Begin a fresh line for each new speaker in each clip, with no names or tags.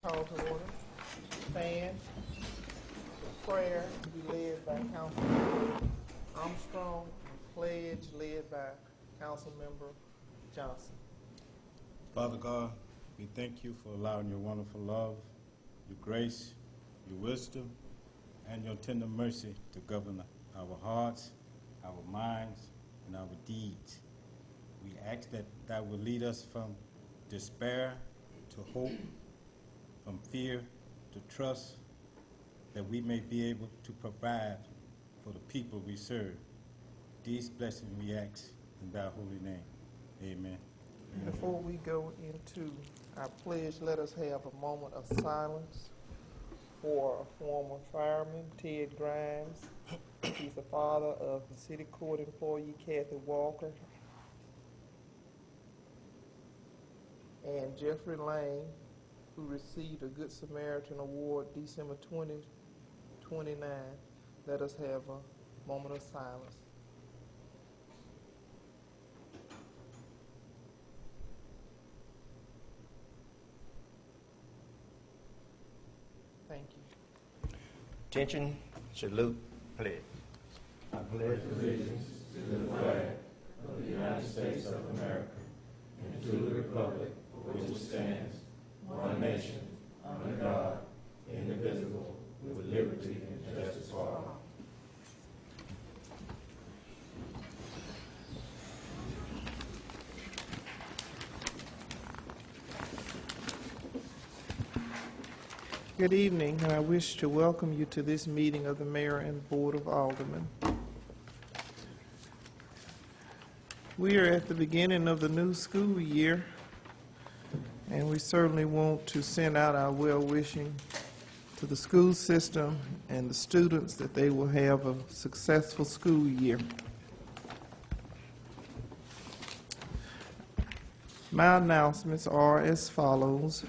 Call to order. Stand. The prayer to be led by Councilmember Armstrong. Pledge led by Councilmember Johnson.
Father God, we thank you for allowing your wonderful love, your grace, your wisdom, and your tender mercy to govern our hearts, our minds, and our deeds. We ask that will lead us from despair to hope, from fear to trust, that we may be able to provide for the people we serve. These blessings we ask in thy holy name. Amen.
Before we go into our pledge, let us have a moment of silence for a former fireman, Ted Grimes. He's the father of the city court employee, Kathy Walker, and Jeffrey Lane, who received a Good Samaritan Award December 2029. Let us have a moment of silence. Thank you.
Attention, salute, pledge.
I pledge allegiance to the flag of the United States of America and to the republic for which it stands, one nation, under God, indivisible, with liberty and justice for all.
Good evening, and I wish to welcome you to this meeting of the Mayor and Board of Aldermen. We are at the beginning of the new school year, and we certainly want to send out our well-wishing to the school system and the students that they will have a successful school year. My announcements are as follows.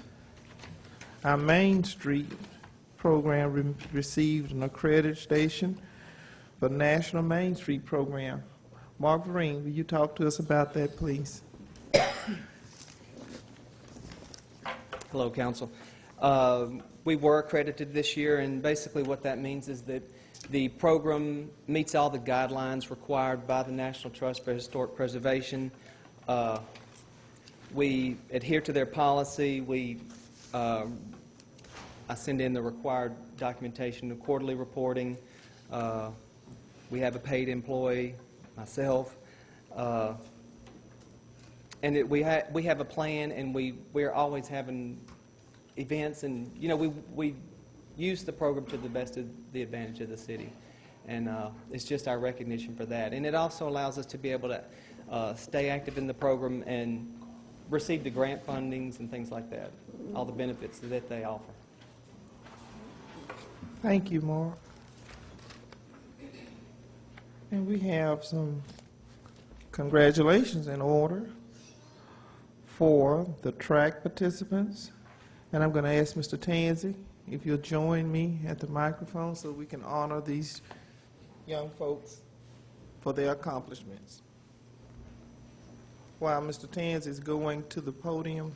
Our Main Street program received an accreditation for National Main Street Program. Mark Vereen, will you talk to us about that, please?
Hello, Council. We were accredited this year, and basically what that means is that the program meets all the guidelines required by the National Trust for Historic Preservation. We adhere to their policy. I send in the required documentation of quarterly reporting. We have a paid employee, myself, and we have a plan, and we're always having events, and we use the program to the best of the advantage of the city, and it's just our recognition for that. And it also allows us to be able to stay active in the program and receive the grant fundings and things like that, all the benefits that they offer.
Thank you, Mark. And we have some congratulations in order for the track participants. And I'm going to ask Mr. Tansey if you'll join me at the microphone so we can honor these young folks for their accomplishments. While Mr. Tansey is going to the podium,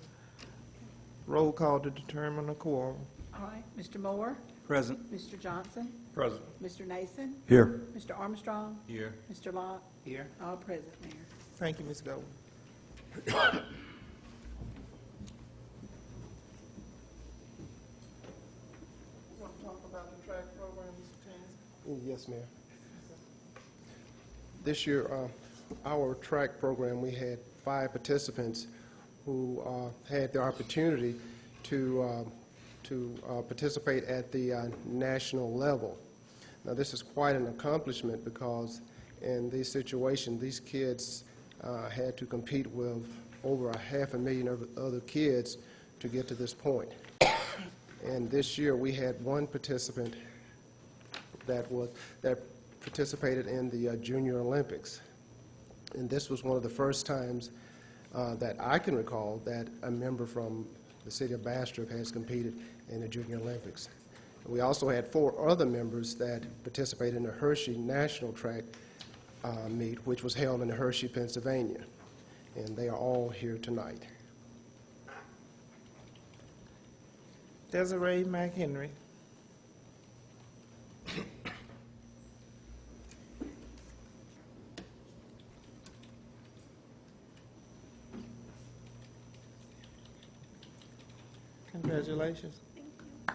roll call to determine a quorum.
All right, Mr. Moore?
Present.
Mr. Johnson?
Present.
Mr. Nason?
Here.
Mr. Armstrong?
Here.
Mr. Locke?
Here.
All present, Mayor.
Thank you, Ms. Golden. You want to talk about the track program, Mr. Tansey?
Yes, Mayor. This year, our track program, we had 5 participants who had the opportunity to participate at the national level. Now, this is quite an accomplishment because in this situation, these kids had to compete with over 500,000 other kids to get to this point. And this year, we had 1 participant that participated in the Junior Olympics. And this was one of the first times that I can recall that a member from the city of Bastrop has competed in the Junior Olympics. We also had 4 other members that participated in the Hershey National Track meet, which was held in Hershey, Pennsylvania. And they are all here tonight.
Desiree McHenry. Congratulations.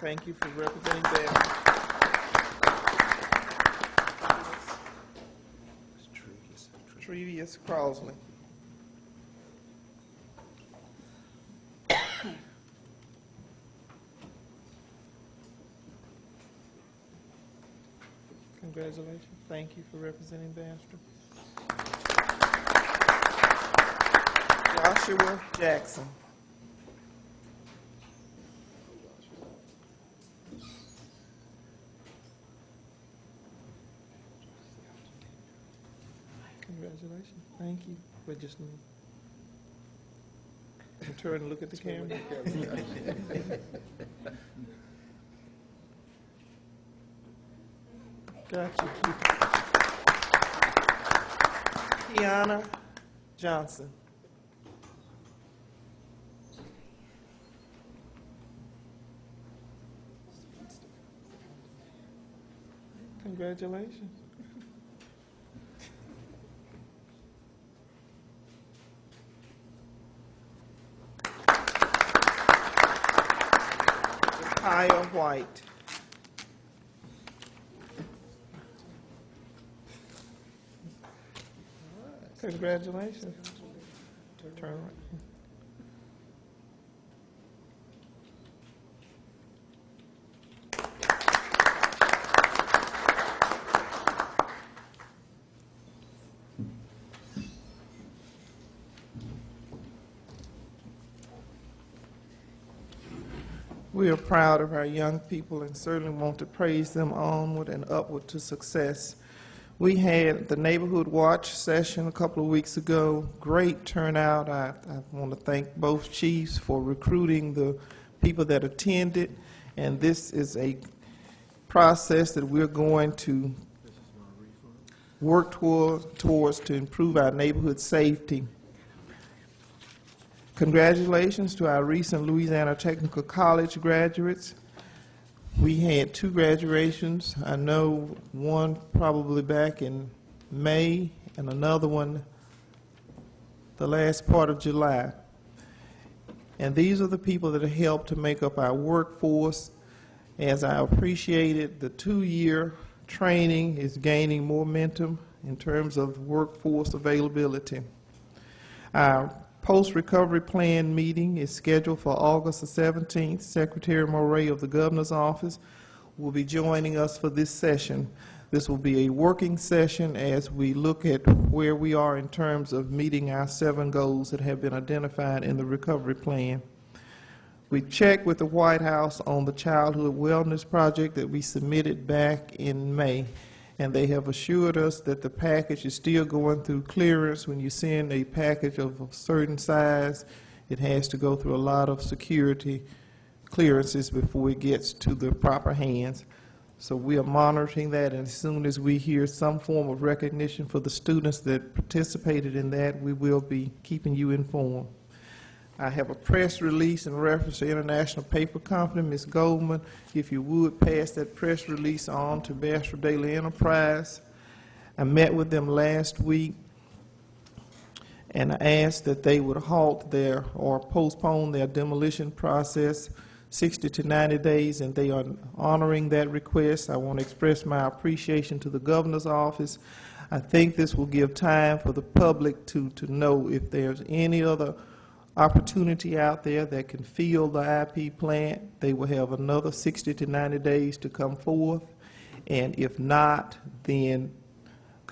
Thank you for representing them. Trevius Crossley. Congratulations. Thank you for representing Bastrop. Joshua Jackson. Congratulations. Thank you. We're just turn and look at the camera. Got you. Kiana Johnson. Congratulations. Kaya White. Congratulations. Turn right. We are proud of our young people and certainly want to praise them onward and upward to success. We had the Neighborhood Watch session a couple of weeks ago. Great turnout. I want to thank both chiefs for recruiting the people that attended. And this is a process that we're going to work towards to improve our neighborhood safety. Congratulations to our recent Louisiana Technical College graduates. We had 2 graduations. I know one probably back in May and another one the last part of July. And these are the people that have helped to make up our workforce. As I appreciated, the 2-year training is gaining momentum in terms of workforce availability. Our post-recovery plan meeting is scheduled for August the 17th. Secretary Moray of the Governor's Office will be joining us for this session. This will be a working session as we look at where we are in terms of meeting our 7 goals that have been identified in the recovery plan. We checked with the White House on the Childhood Wellness Project that we submitted back in May, and they have assured us that the package is still going through clearance. When you send a package of a certain size, it has to go through a lot of security clearances before it gets to the proper hands. So we are monitoring that, and as soon as we hear some form of recognition for the students that participated in that, we will be keeping you informed. I have a press release in reference to International Paper Company. Ms. Goldman, if you would pass that press release on to Bastrop Daily Enterprise. I met with them last week and I asked that they would halt their or postpone their demolition process 60 to 90 days, and they are honoring that request. I want to express my appreciation to the Governor's Office. I think this will give time for the public to know if there's any other opportunity out there that can fill the IP plant. They will have another 60 to 90 days to come forth, and if not, then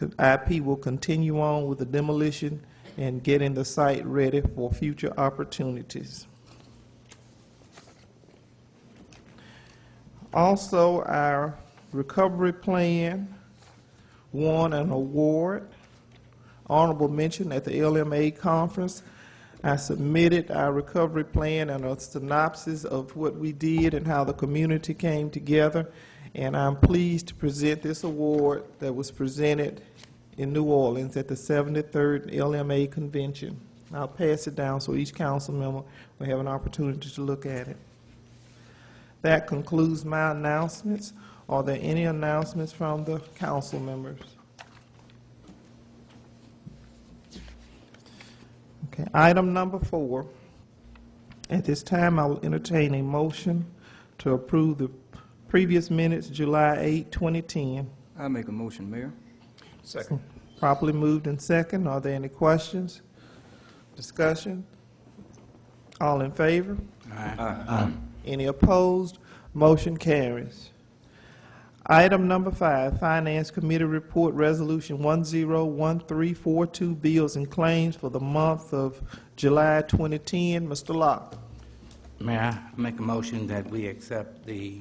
IP will continue on with the demolition and getting the site ready for future opportunities. Also, our recovery plan won an award, honorable mention at the LMA conference. I submitted our recovery plan and a synopsis of what we did and how the community came together, and I'm pleased to present this award that was presented in New Orleans at the 73rd LMA convention. I'll pass it down so each council member will have an opportunity to look at it. That concludes my announcements. Are there any announcements from the council members? Okay, item number 4. At this time, I will entertain a motion to approve the previous minutes, July 8, 2010.
I make a motion, Mayor.
Second.
Properly moved and second. Are there any questions? Discussion? All in favor? Any opposed? Motion carries. Item number 5, Finance Committee Report Resolution 101342, Bills and Claims for the month of July 2010. Mr. Locke.
May I make a motion that we accept the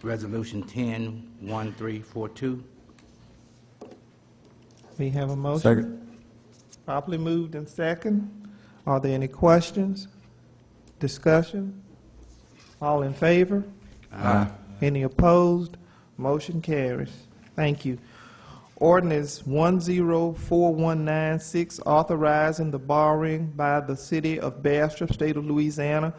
Resolution 101342?
We have a motion.
Second.
Properly moved and second. Are there any questions? Discussion? All in favor? Any opposed? Motion carries. Thank you. Ordinance 104196, authorizing the borrowing by the City of Bastrop, State of Louisiana,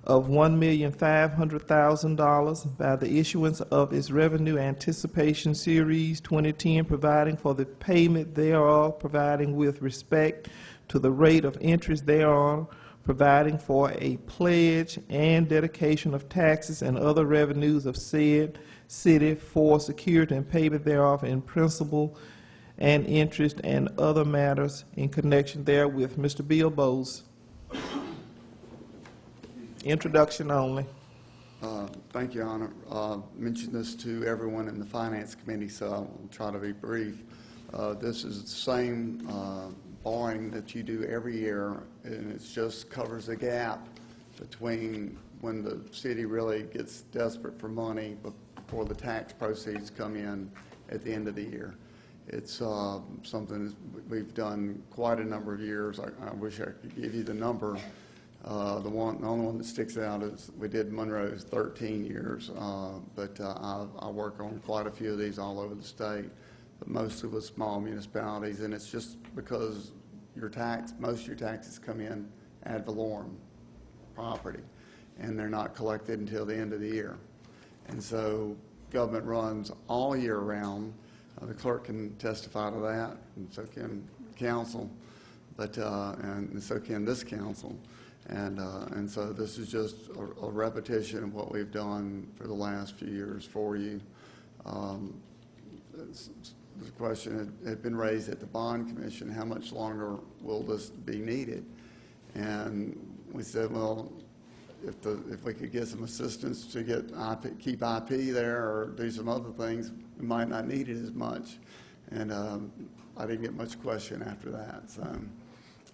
of $1,500,000 by the issuance of its Revenue Anticipation Series 2010, providing for the payment thereof, providing with respect to the rate of interest thereon, providing for a pledge and dedication of taxes and other revenues of said city for security and payment thereof in principal and interest and other matters in connection therewith. Mr. Bill Bowes. Introduction only.
Thank you, Honor. Mentioned this to everyone in the Finance Committee, so I'll try to be brief. This is the same borrowing that you do every year, and it just covers a gap between when the city really gets desperate for money before the tax proceeds come in at the end of the year. It's something we've done quite a number of years. I wish I could give you the number. The only one that sticks out is we did Monroe's 13 years, but I work on quite a few of these all over the state, but mostly with small municipalities, and it's just because most of your taxes come in ad valorem property, and they're not collected until the end of the year. And so government runs all year round. The clerk can testify to that, and so can council, but and so can this council. And so this is just a repetition of what we've done for the last few years for you. The question had been raised at the Bond Commission, how much longer will this be needed? And we said, well, if we could get some assistance to keep IP there or do some other things, we might not need it as much. And I didn't get much question after that. So,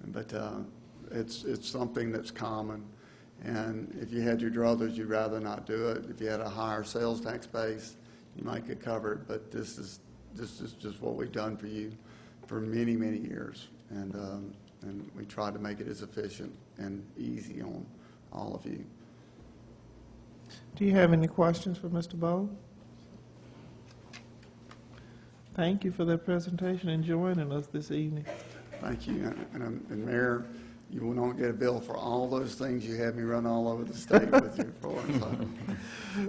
but it's something that's common. And if you had your druthers, you'd rather not do it. If you had a higher sales tax base, you might get covered. But this is just what we've done for you for many, many years. And we try to make it as efficient and easy on all of you.
Do you have any questions for Mr. Bowe? Thank you for that presentation and joining us this evening.
Thank you. And Mayor, you will not get a bill for all those things you had me run all over the state with you for. So,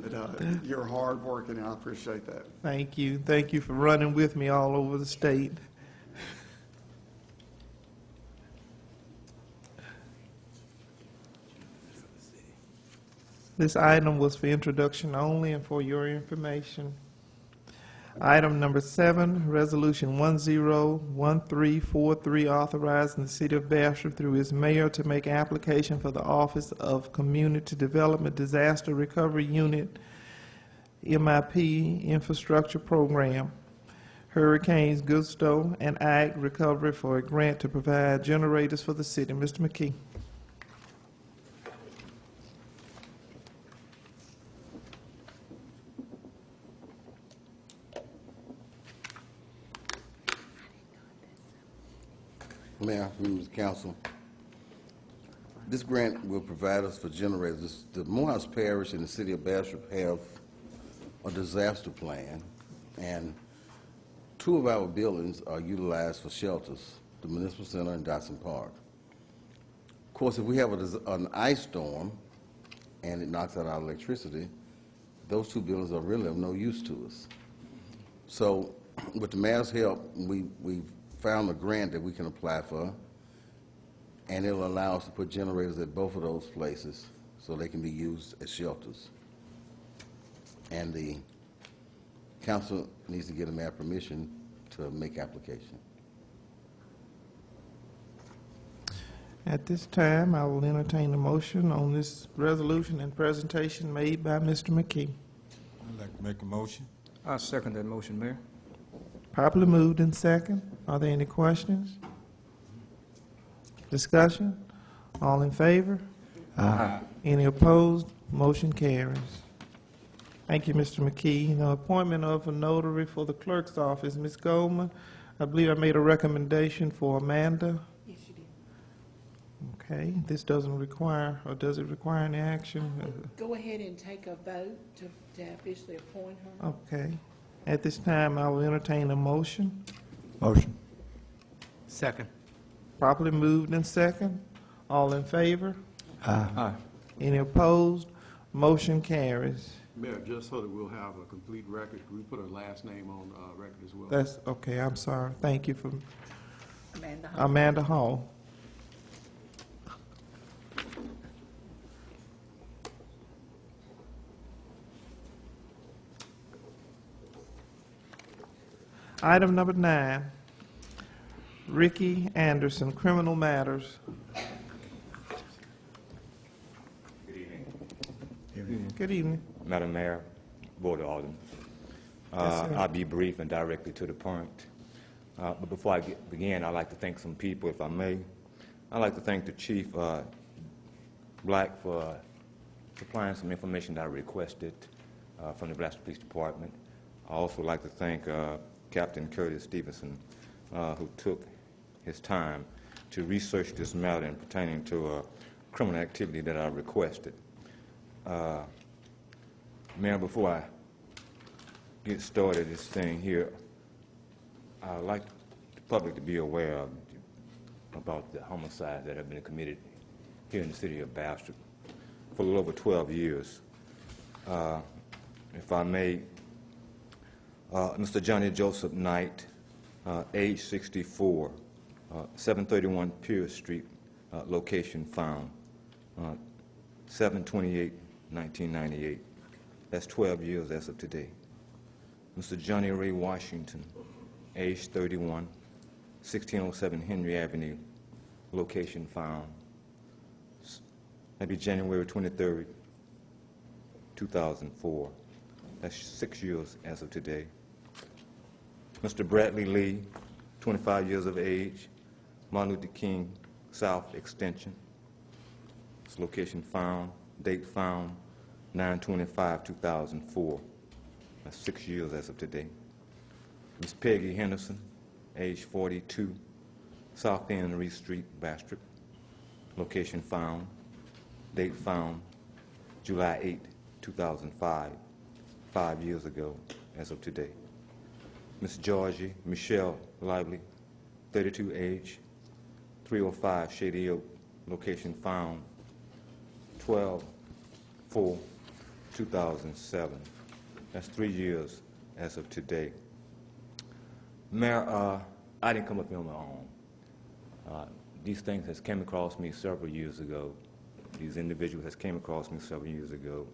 but you're hard working, and I appreciate that.
Thank you. Thank you for running with me all over the state. This item was for introduction only and for your information. Item number 7, Resolution 101343, authorizing the City of Bastrop through its mayor to make application for the Office of Community Development Disaster Recovery Unit, MIP Infrastructure Program, Hurricanes Gusto and Ag Recovery for a grant to provide generators for the city. Mr. McKee.
Mayor, members of council, this grant will provide us for generators. The Morehouse Parish and the City of Bastrop have a disaster plan, and 2 of our buildings are utilized for shelters, the Municipal Center and Dotson Park. Of course, if we have an ice storm and it knocks out our electricity, those two buildings are really of no use to us. So with the mayor's help, we found a grant that we can apply for, and it'll allow us to put generators at both of those places so they can be used as shelters. And the council needs to get the mayor permission to make application.
At this time, I will entertain a motion on this resolution and presentation made by Mr. McKee.
I'd like to make a motion.
I second that motion, Mayor.
Properly moved in second. Are there any questions? Discussion? All in favor?
Aye.
Any opposed? Motion carries. Thank you, Mr. McKee. The appointment of a notary for the clerk's office. Ms. Goldman, I believe I made a recommendation for Amanda.
Yes, you did.
Okay, this doesn't require, or does it require any action?
Go ahead and take a vote to officially appoint her.
Okay. At this time, I will entertain a motion.
Motion.
Second.
Properly moved in second. All in favor?
Aye.
Any opposed? Motion carries.
Mayor, just so that we'll have a complete record, can we put her last name on record as well?
That's, okay, I'm sorry. Thank you for
Amanda Hall.
Amanda Hall. Item number 9, Ricky Anderson, criminal matters. Good evening.
Madam Mayor, Board of Aldermen.
Yes, sir.
I'll be brief and directly to the point. But before I begin, I'd like to thank some people, if I may. I'd like to thank the Chief Black for supplying some information that I requested from the Bastrop Police Department. I also like to thank Captain Curtis Stevenson, who took his time to research this matter and pertaining to criminal activity that I requested. Mayor, before I get started this thing here, I'd like the public to be aware about the homicides that have been committed here in the city of Bastrop for a little over 12 years. If I may, Mr. Johnny Joseph Knight, age 64, 731 Pierce Street, location found, 7/28/1998. That's 12 years as of today. Mr. Johnny Ray Washington, age 31, 1607 Henry Avenue, location found. That'd be January 23rd, 2004. That's 6 years as of today. Mr. Bradley Lee, 25 years of age, Martin Luther King South Extension. This location found, date found, 9/25/2004. That's 6 years as of today. Ms. Peggy Henderson, age 42, South End Reed Street, Bastrop. Location found, date found, July 8, 2005, 5 years ago as of today. Ms. Georgie Michelle Lively, 32, age, 305 Shady Oak, location found, 12/4/2007. That's 3 years as of today. Mayor, I didn't come up here on my own. These things has came across me several years ago. These individuals has came across me several years ago.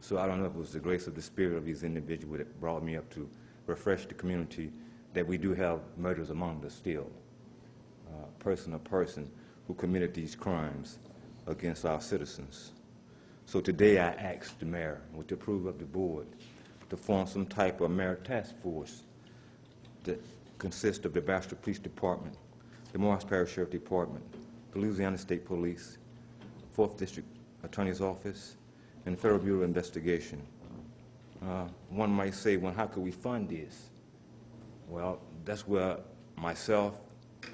So I don't know if it was the grace of the spirit of these individuals that brought me up to refresh the community that we do have murders among us still. Person who committed these crimes against our citizens. So today I asked the mayor, with the approval of the board, to form some type of mayor task force that consists of the Bastrop Police Department, the Morris Parish Sheriff Department, the Louisiana State Police, 4th District Attorney's Office, and the Federal Bureau of Investigation. One might say, well, how could we fund this? Well, that's where myself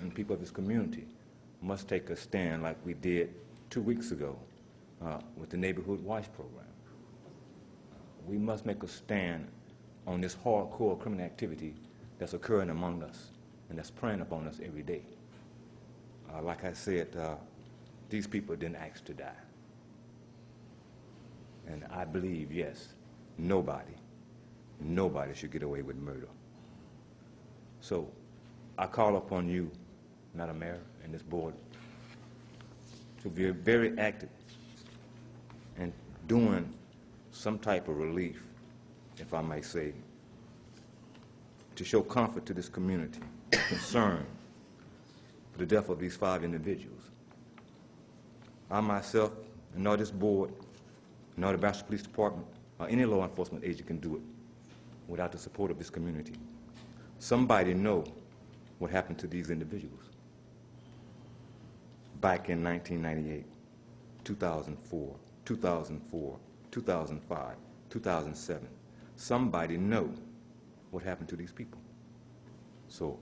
and people of this community must take a stand like we did 2 weeks ago with the Neighborhood Watch Program. We must make a stand on this hardcore criminal activity that's occurring among us and that's preying upon us every day. Like I said, these people didn't ask to die. And I believe, yes, nobody should get away with murder. So I call upon you, Madam Mayor, and this board to be very active in doing some type of relief, if I may say, to show comfort to this community, concern for the death of these 5 individuals. I myself, nor this board, nor the Bastrop Police Department, or any law enforcement agent can do it without the support of this community. Somebody know what happened to these individuals back in 1998, 2004, 2005, 2007. Somebody know what happened to these people. So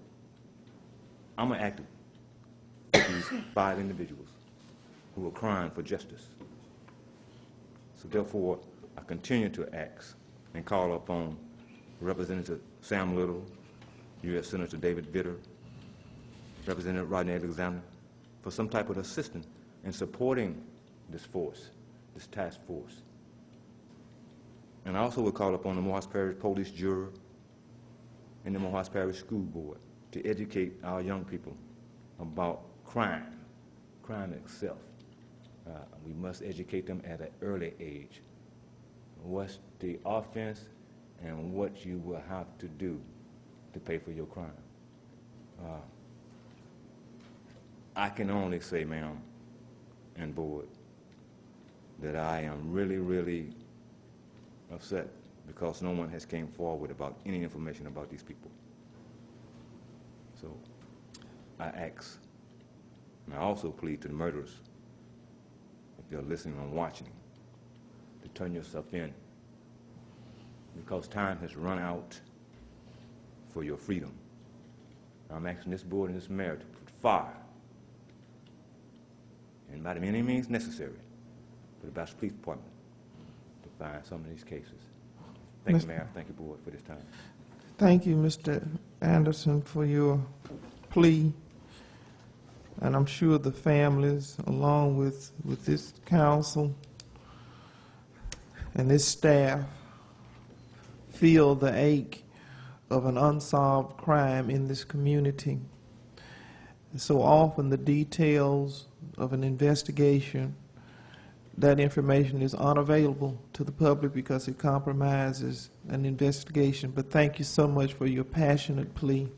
I'm going to act with these 5 individuals who are crying for justice. So therefore, I continue to ask and call upon Representative Sam Little, U.S. Senator David Vitter, Representative Rodney Alexander, for some type of assistance in supporting this force, this task force. And I also would call upon the Morehouse Parish Police Juror and the Morehouse Parish School Board to educate our young people about crime itself. We must educate them at an early age. What's the offense and what you will have to do to pay for your crime. I can only say, ma'am, and board, that I am really, really upset because no one has came forward about any information about these people. So I ask, and I also plead to the murderers, if they're listening and watching, to turn yourself in, because time has run out for your freedom. I'm asking this board and this mayor to put fire, and by any means necessary, for the Bastrop Police Department to find some of these cases. Thank you, Mayor. Thank you, board, for this time.
Thank you, Mr. Anderson, for your plea. And I'm sure the families, along with this council and this staff, feel the ache of an unsolved crime in this community. So often the details of an investigation, that information is unavailable to the public because it compromises an investigation. But thank you so much for your passionate plea.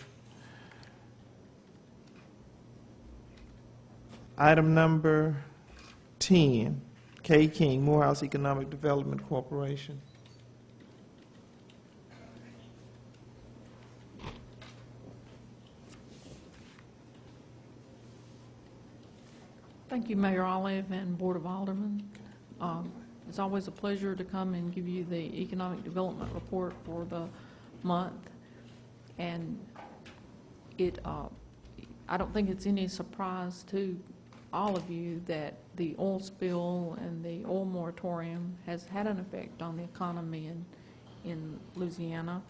Item number 10, K. King, Morehouse Economic Development Corporation.
Thank you, Mayor Olive and Board of Aldermen. It's always a pleasure to come and give you the Economic Development Report for the month. And I don't think it's any surprise to all of you that the oil spill and the oil moratorium has had an effect on the economy in Louisiana.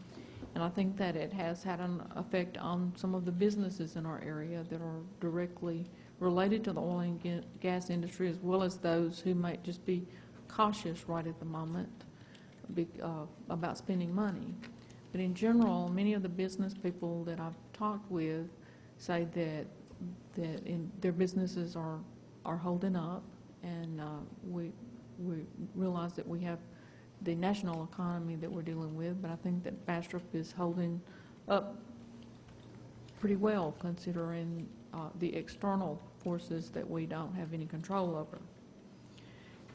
And I think that it has had an effect on some of the businesses in our area that are directly related to the oil and gas industry, as well as those who might just be cautious right at the moment about spending money. But in general, many of the business people that I've talked with say that their businesses are holding up, and we realize that we have the national economy that we're dealing with, but I think that Bastrop is holding up pretty well considering the external forces that we don't have any control over.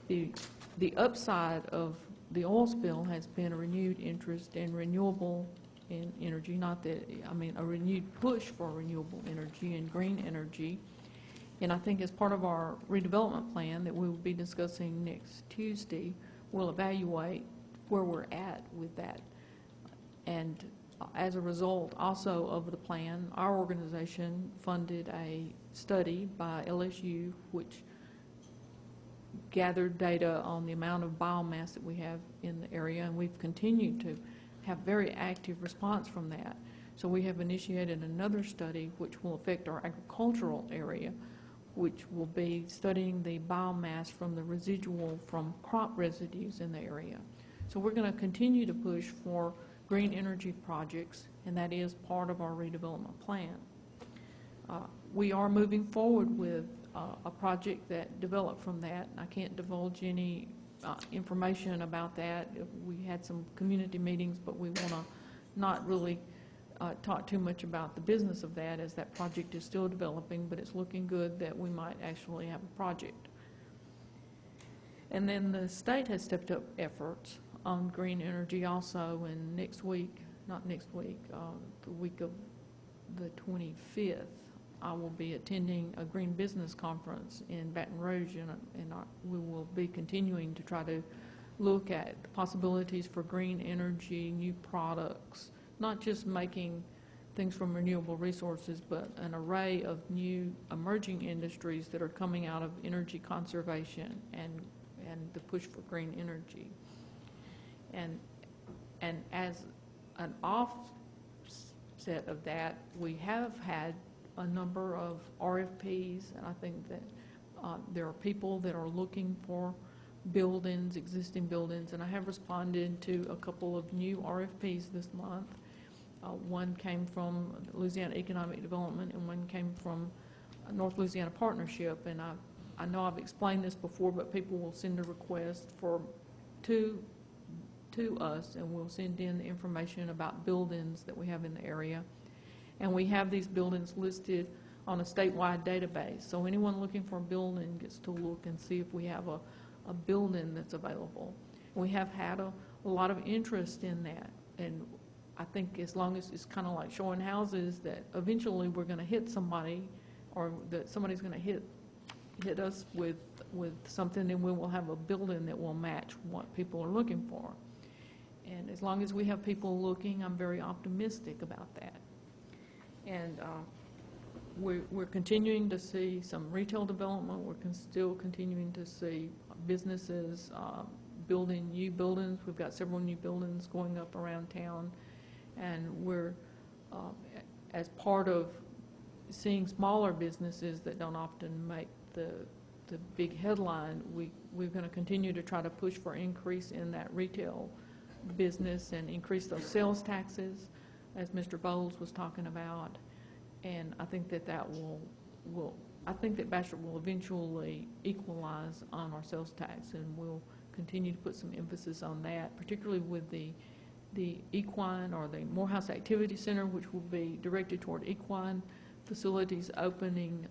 The upside of the oil spill has been a renewed interest in renewable energy, a renewed push for renewable energy and green energy. And I think as part of our redevelopment plan that we will be discussing next Tuesday, we'll evaluate where we're at with that. And as a result also of the plan, our organization funded a study by LSU which gathered data on the amount of biomass that we have in the area, and we've continued to have very active response from that. So we have initiated another study which will affect our agricultural area, which will be studying the biomass from the residual from crop residues in the area. So we're going to continue to push for green energy projects, and that is part of our redevelopment plan. We are moving forward with a project that developed from that. I can't divulge any information about that. We had some community meetings, but we want to not really talk too much about the business of that, as that project is still developing, but it's looking good that we might actually have a project. And then the state has stepped up efforts on green energy also, and next week, not next week, the week of the 25th, I will be attending a green business conference in Baton Rouge, and we will be continuing to try to look at the possibilities for green energy, new products, not just making things from renewable resources, but an array of new emerging industries that are coming out of energy conservation and the push for green energy. And as an offset of that, we have had a number of RFPs, and I think that there are people that are looking for buildings, existing buildings, and I have responded to a couple of new RFPs this month. One came from Louisiana Economic Development, and one came from North Louisiana Partnership, and I know I've explained this before, but people will send a request to us, and we'll send in the information about buildings that we have in the area. And we have these buildings listed on a statewide database. So anyone looking for a building gets to look and see if we have a building that's available. We have had a lot of interest in that. And I think as long as it's kind of like showing houses, that eventually we're going to hit somebody, or that somebody's going to hit us with something, and we will have a building that will match what people are looking for. And as long as we have people looking, I'm very optimistic about that. And we're continuing to see some retail development. We're still continuing to see businesses building new buildings. We've got several new buildings going up around town. And we're, as part of seeing smaller businesses that don't often make the big headline, we're going to continue to try to push for increase in that retail business and increase those sales taxes, as Mr. Bowles was talking about. And I think that I think that Bastrop will eventually equalize on our sales tax, and we'll continue to put some emphasis on that, particularly with the equine, or the Morehouse Activity Center, which will be directed toward equine facilities opening.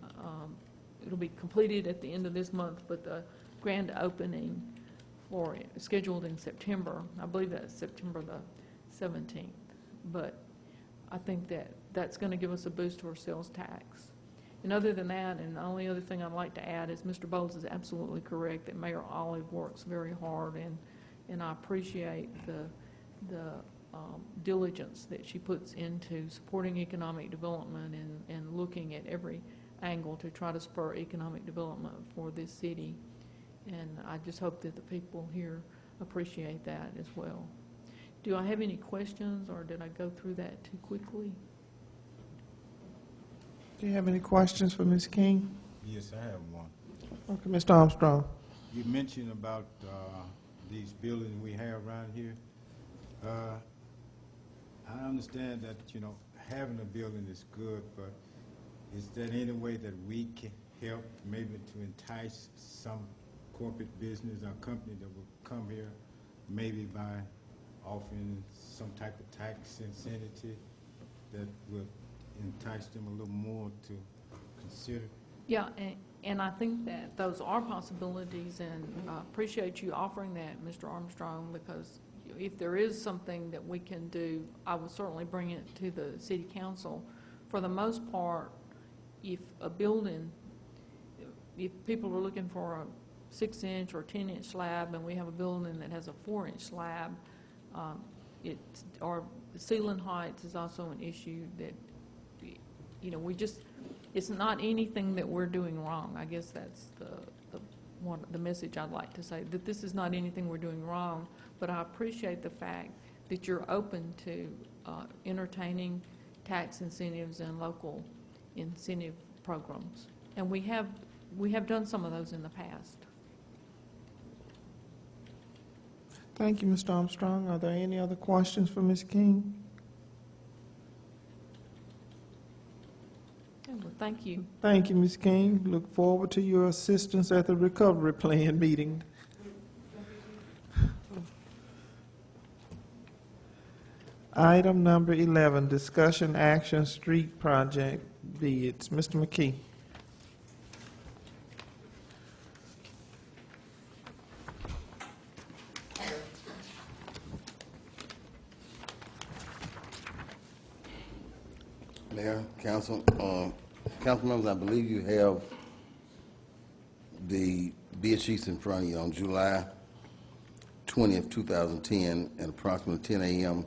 It'll be completed at the end of this month, but the grand opening scheduled in September. I believe that's September the 17th. But I think that that's going to give us a boost to our sales tax. And other than that, and the only other thing I'd like to add is Mr. Bowles is absolutely correct that Mayor Olive works very hard, and I appreciate the diligence that she puts into supporting economic development and looking at every angle to try to spur economic development for this city. And I just hope that the people here appreciate that as well. Do I have any questions, or did I go through that too quickly?
Do you have any questions for Ms. King?
Yes, I have one.
Okay, Mr. Armstrong.
You mentioned about these buildings we have around here. I understand that, having a building is good, but is there any way that we can help maybe to entice some corporate business or company that will come here, maybe by offering some type of tax incentive that would entice them a little more to consider?
Yeah, and I think that those are possibilities, and I appreciate you offering that, Mr. Armstrong, because if there is something that we can do, I will certainly bring it to the City Council. For the most part, if people are looking for a 6-inch or 10-inch slab, and we have a building that has a 4-inch slab, or ceiling heights is also an issue that, it's not anything that we're doing wrong. I guess that's the message I'd like to say, that this is not anything we're doing wrong, but I appreciate the fact that you're open to entertaining tax incentives and local incentive programs. And we have done some of those in the past.
Thank you, Mr. Armstrong. Are there any other questions for Ms. King?
Okay, well, thank you.
Thank you, Ms. King. Look forward to your assistance at the recovery plan meeting. Item number 11, discussion action street project bids. Mr. McKee.
Mayor, council, council members, I believe you have the bid sheets in front of you. On July 20th, 2010, at approximately 10 a.m.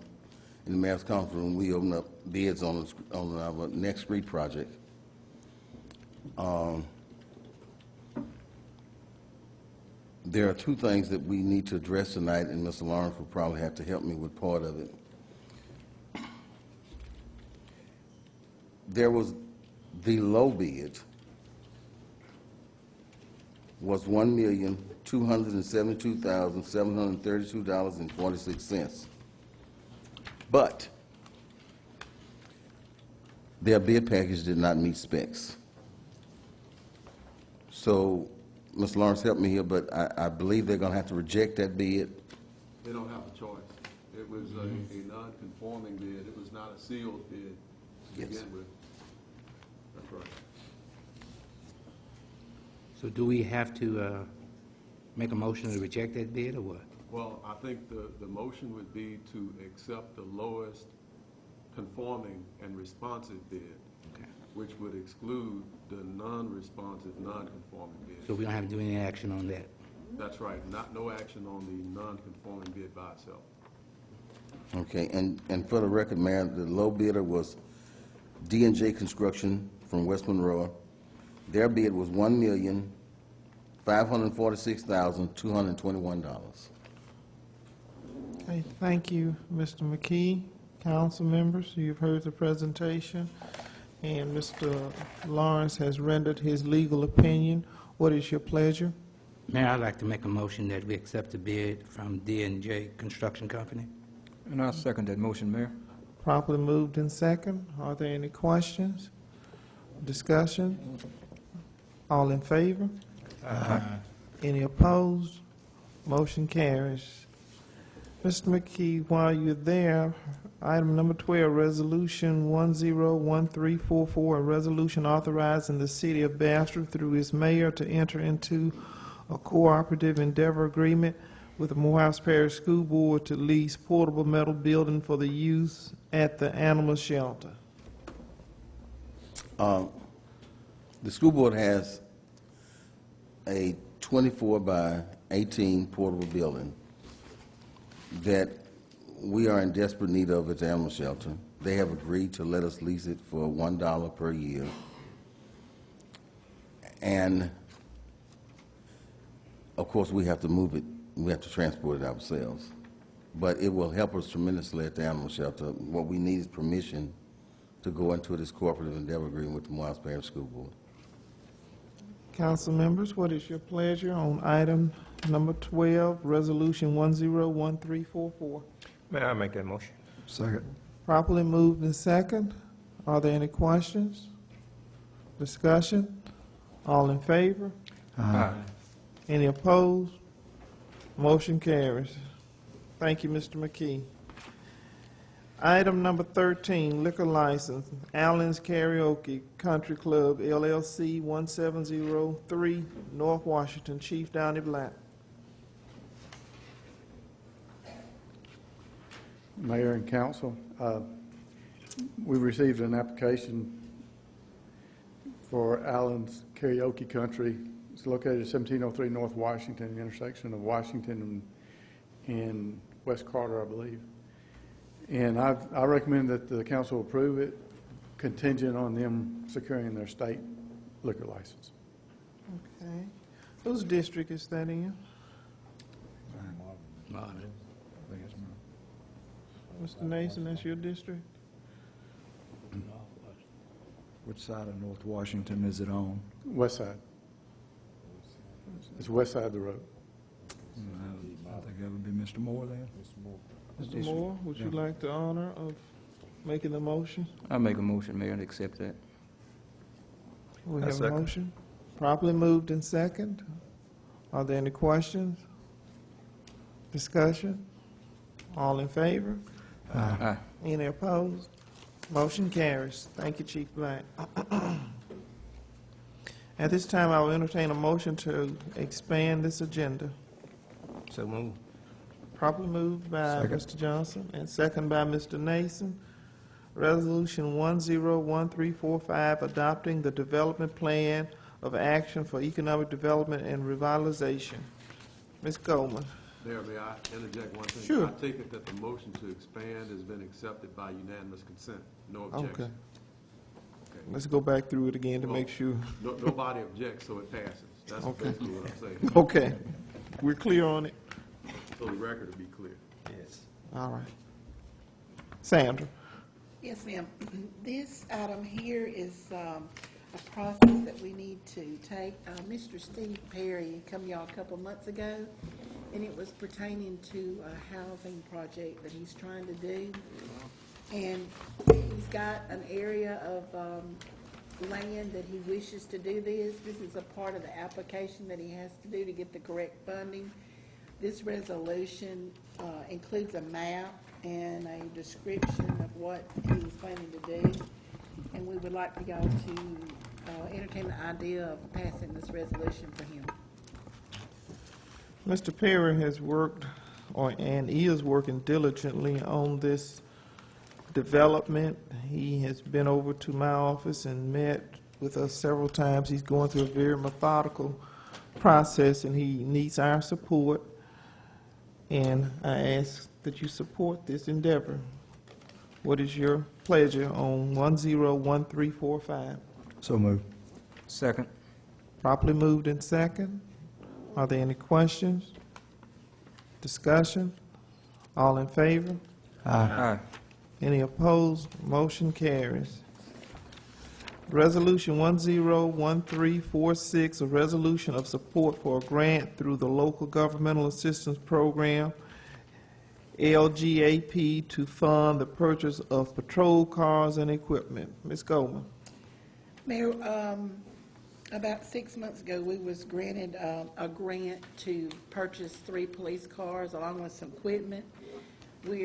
in the mayor's conference room, we opened up bids on our next street project. There are two things that we need to address tonight, and Mr. Lawrence will probably have to help me with part of it. There was the low bid was $1,272,732.46. But their bid package did not meet specs. So, Mr. Lawrence, help me here, but I believe they're going to have to reject that bid.
They don't have a choice. It was a non-conforming bid. It was not a sealed bid to begin with. That's right.
So do we have to make a motion to reject that bid, or what?
Well, I think the motion would be to accept the lowest conforming and responsive bid,
Okay.
which would exclude the non-responsive, non-conforming bid.
So we don't have to do any action on that?
That's right. No action on the non-conforming bid by itself.
Okay, and for the record, Mayor, the low bidder was D&J Construction from West Monroe. Their bid was $1,546,221.
Okay, thank you, Mr. McKee. Council members, you've heard the presentation, and Mr. Lawrence has rendered his legal opinion. What is your pleasure?
Mayor, I'd like to make a motion that we accept the bid from D&J Construction Company.
And I second that motion, Mayor.
Properly moved in second. Are there any questions? Discussion? All in favor? Any opposed? Motion carries. Mr. McKee, while you're there, item number 12, Resolution 101344, a resolution authorizing the City of Bastrop through its mayor to enter into a cooperative endeavor agreement with the Morehouse Parish School Board to lease portable metal building for the use at the animal shelter.
The school board has a 24 by 18 portable building that we are in desperate need of at the animal shelter. They have agreed to let us lease it for $1 per year. And of course, we have to move it, we have to transport it ourselves. But it will help us tremendously at the animal shelter. What we need is permission to go into this cooperative endeavor agreement with the Morehouse Parish School Board.
Council members, what is your pleasure on item number 12, Resolution 101344?
May I make that motion?
Second.
Properly moved in second. Are there any questions? Discussion? All in favor?
Aye.
Any opposed? Motion carries. Thank you, Mr. McKee. Item number 13, liquor license, Allen's Karaoke Country Club, LLC, 1703 North Washington. Chief Downey Black.
Mayor and council, we received an application for Allen's Karaoke Country. It's located at 1703 North Washington, the intersection of Washington and West Carter, I believe. And I recommend that the council approve it, contingent on them securing their state liquor license.
Okay. Whose district is that in?
Marvin.
Mr. Nason, that's your district?
Which side of North Washington is it on?
West side. It's west side of the road.
I think that would be Mr. Moore then.
Mr. Moore, would you like the honor of making the motion?
I make a motion, Mayor, to accept that.
We
I
have a
second.
motion. Properly moved in second. Are there any questions? Discussion? All in favor?
Aye.
Any opposed? Motion carries. Thank you, Chief Black. At this time, I will entertain a motion to expand this agenda.
So move.
Properly moved by
Second.
Mr. Johnson and second by Mr. Nason. Resolution 101345, adopting the development plan of action for economic development and revitalization. Ms. Goldman.
Mayor, may I interject one thing?
Sure.
I take it that the motion to expand has been accepted by unanimous consent. No objection.
Okay. Let's go back through it again to make sure.
Nobody objects, so it passes. That's
Okay.
basically what I'm saying.
Okay. We're clear on it?
So the record will be clear.
Yes.
All right. Sandra.
Yes, ma'am. This item here is a process that we need to take. Mr. Steve Perry come y'all a couple months ago, and it was pertaining to a housing project that he's trying to do. And he's got an area of land that he wishes to do this. This is a part of the application that he has to do to get the correct funding. This resolution includes a map and a description of what he's planning to do. And we would like for y'all to entertain the idea of passing this resolution for him.
Mr. Perry has worked and is working diligently on this development. He has been over to my office and met with us several times. He's going through a very methodical process, and he needs our support. And I ask that you support this endeavor. What is your pleasure on 101345?
So moved.
Second.
Properly moved in second. Are there any questions? Discussion? All in favor?
Aye.
Any opposed? Motion carries. Resolution 101346, a resolution of support for a grant through the Local Governmental Assistance Program, LGAP, to fund the purchase of patrol cars and equipment. Ms. Goldman.
Mayor, about 6 months ago, we was granted a grant to purchase 3 police cars along with some equipment. We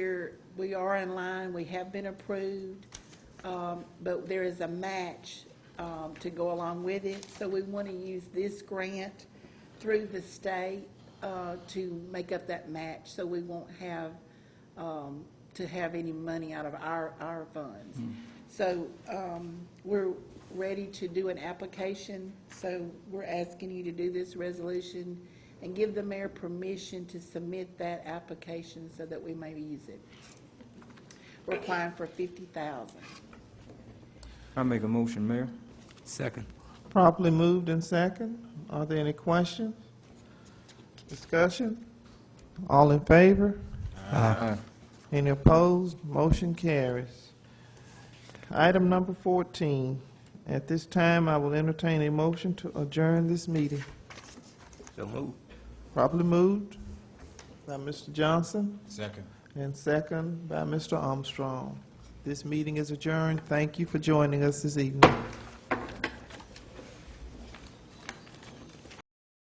are in line. We have been approved, but there is a match to go along with it. So we want to use this grant through the state to make up that match, so we won't have to have any money out of our funds. So we're ready to do an application. So we're asking you to do this resolution and give the mayor permission to submit that application so that we may use it. We're applying for $50,000.
I make a motion, Mayor.
Second.
Properly moved in second. Are there any questions? Discussion? All in favor?
Aye.
Any opposed? Motion carries. Item number 14. At this time, I will entertain a motion to adjourn this meeting.
So move.
Properly moved by Mr. Johnson
Second.
and second by Mr. Armstrong. This meeting is adjourned. Thank you for joining us this evening.